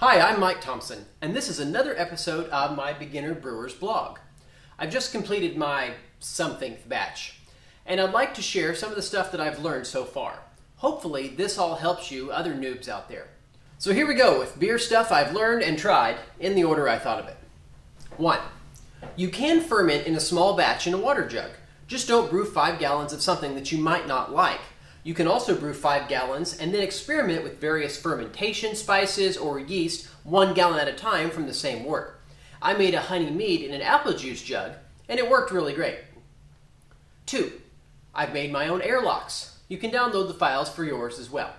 Hi, I'm Mike Thompson, and this is another episode of my Beginner Brewer's blog. I've just completed my somethingth batch, and I'd like to share some of the stuff that I've learned so far. Hopefully, this all helps you other noobs out there. So here we go with beer stuff I've learned and tried in the order I thought of it. 1. You can ferment in a small batch in a water jug. Just don't brew 5 gallons of something that you might not like. You can also brew 5 gallons and then experiment with various fermentation spices or yeast 1 gallon at a time from the same wort. I made a honey mead in an apple juice jug and it worked really great. 2. I've made my own airlocks. You can download the files for yours as well.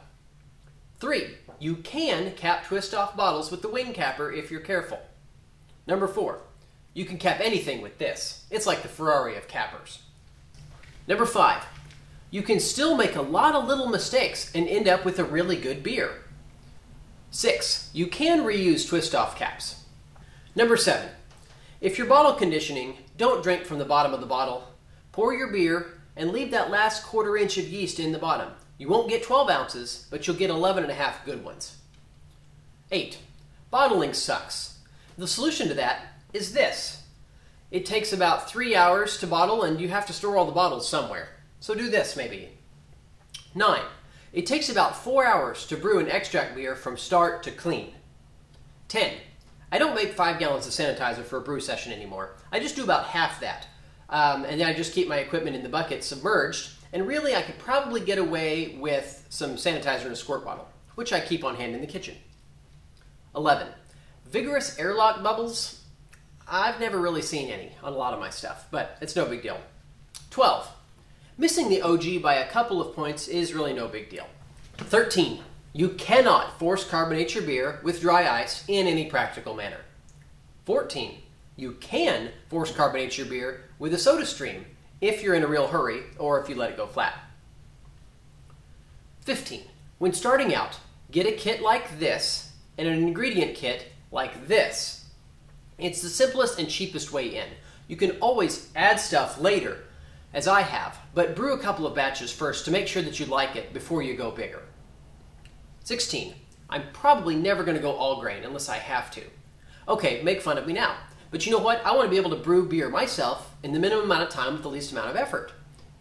3. You can cap twist off bottles with the wing capper if you're careful. Number 4. You can cap anything with this. It's like the Ferrari of cappers. Number 5. You can still make a lot of little mistakes and end up with a really good beer. 6. You can reuse twist-off caps. Number 7. If you're bottle conditioning, don't drink from the bottom of the bottle. Pour your beer and leave that last quarter inch of yeast in the bottom. You won't get 12 ounces, but you'll get 11.5 good ones. 8. Bottling sucks. The solution to that is this. It takes about 3 hours to bottle and you have to store all the bottles somewhere. So do this maybe. 9. It takes about 4 hours to brew an extract beer from start to clean. 10. I don't make 5 gallons of sanitizer for a brew session anymore. I just do about half that. And then I just keep my equipment in the bucket submerged. And really I could probably get away with some sanitizer in a squirt bottle, which I keep on hand in the kitchen. 11. Vigorous airlock bubbles. I've never really seen any on a lot of my stuff, but it's no big deal. 12. Missing the OG by a couple of points is really no big deal. 13. You cannot force carbonate your beer with dry ice in any practical manner. 14. You can force carbonate your beer with a soda stream if you're in a real hurry or if you let it go flat. 15. When starting out, get a kit like this and an ingredient kit like this. It's the simplest and cheapest way in. You can always add stuff later, as I have, but brew a couple of batches first to make sure that you like it before you go bigger. 16. I'm probably never going to go all grain unless I have to. Okay, make fun of me now. But you know what? I want to be able to brew beer myself in the minimum amount of time with the least amount of effort.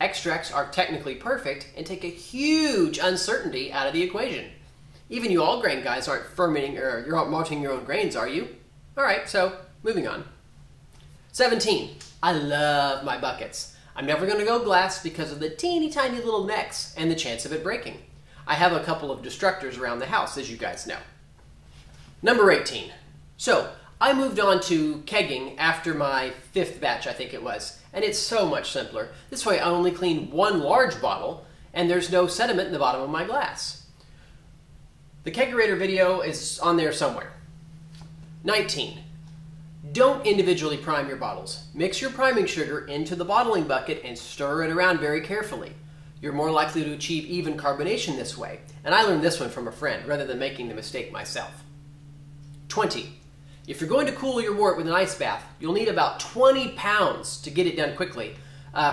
Extracts are technically perfect and take a huge uncertainty out of the equation. Even you all grain guys aren't fermenting or you're not malting your own grains, are you? Alright, so moving on. 17. I love my buckets. I'm never going to go glass because of the teeny tiny little necks and the chance of it breaking. I have a couple of destructors around the house, as you guys know. Number 18. So, I moved on to kegging after my 5th batch, I think it was, and it's so much simpler. This way I only clean 1 large bottle, and there's no sediment in the bottom of my glass. The kegerator video is on there somewhere. 19. Don't individually prime your bottles. Mix your priming sugar into the bottling bucket and stir it around very carefully. You're more likely to achieve even carbonation this way, and I learned this one from a friend rather than making the mistake myself. 20. If you're going to cool your wort with an ice bath, you'll need about 20 pounds to get it done quickly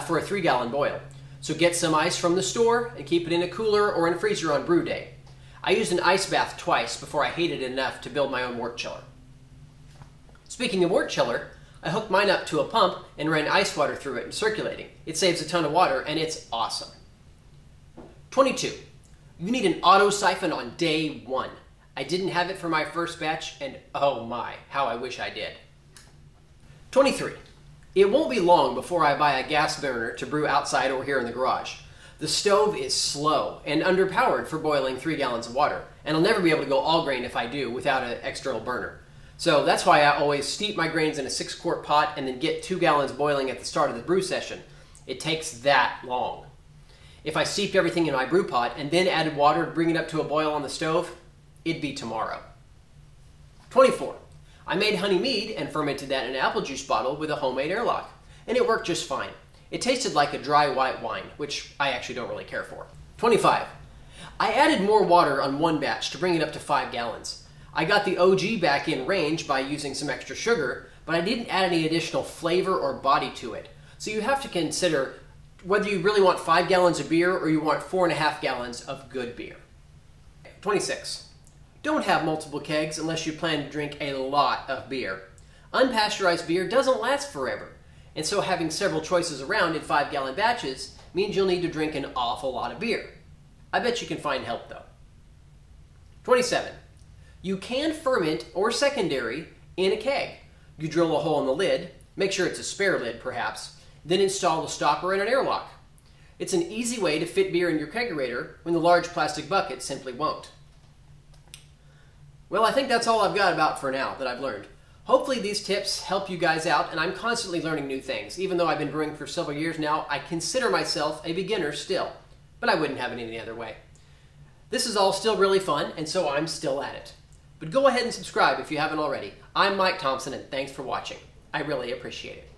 for a 3-gallon boil. So get some ice from the store and keep it in a cooler or in a freezer on brew day. I used an ice bath twice before I hated it enough to build my own wort chiller. Speaking of wort chiller, I hooked mine up to a pump and ran ice water through it and circulating. It saves a ton of water and it's awesome. 22. You need an auto siphon on day 1. I didn't have it for my first batch and oh my, how I wish I did. 23. It won't be long before I buy a gas burner to brew outside or here in the garage. The stove is slow and underpowered for boiling 3 gallons of water, and I'll never be able to go all grain if I do without an external burner. So that's why I always steep my grains in a 6-quart pot and then get 2 gallons boiling at the start of the brew session. It takes that long. If I steeped everything in my brew pot and then added water to bring it up to a boil on the stove, it'd be tomorrow. 24. I made honey mead and fermented that in an apple juice bottle with a homemade airlock, and it worked just fine. It tasted like a dry white wine, which I actually don't really care for. 25. I added more water on 1 batch to bring it up to 5 gallons. I got the OG back in range by using some extra sugar, but I didn't add any additional flavor or body to it. So you have to consider whether you really want 5 gallons of beer or you want 4.5 gallons of good beer. 26. Don't have multiple kegs unless you plan to drink a lot of beer. Unpasteurized beer doesn't last forever, and so having several choices around in 5-gallon batches means you'll need to drink an awful lot of beer. I bet you can find help though. 27. You can ferment or secondary in a keg. You drill a hole in the lid, make sure it's a spare lid perhaps, then install a stopper and an airlock. It's an easy way to fit beer in your kegerator when the large plastic bucket simply won't. Well, I think that's all I've got about for now that I've learned. Hopefully these tips help you guys out, and I'm constantly learning new things. Even though I've been brewing for several years now, I consider myself a beginner still, but I wouldn't have it any other way. This is all still really fun, and so I'm still at it. But go ahead and subscribe if you haven't already. I'm Mike Thompson, and thanks for watching. I really appreciate it.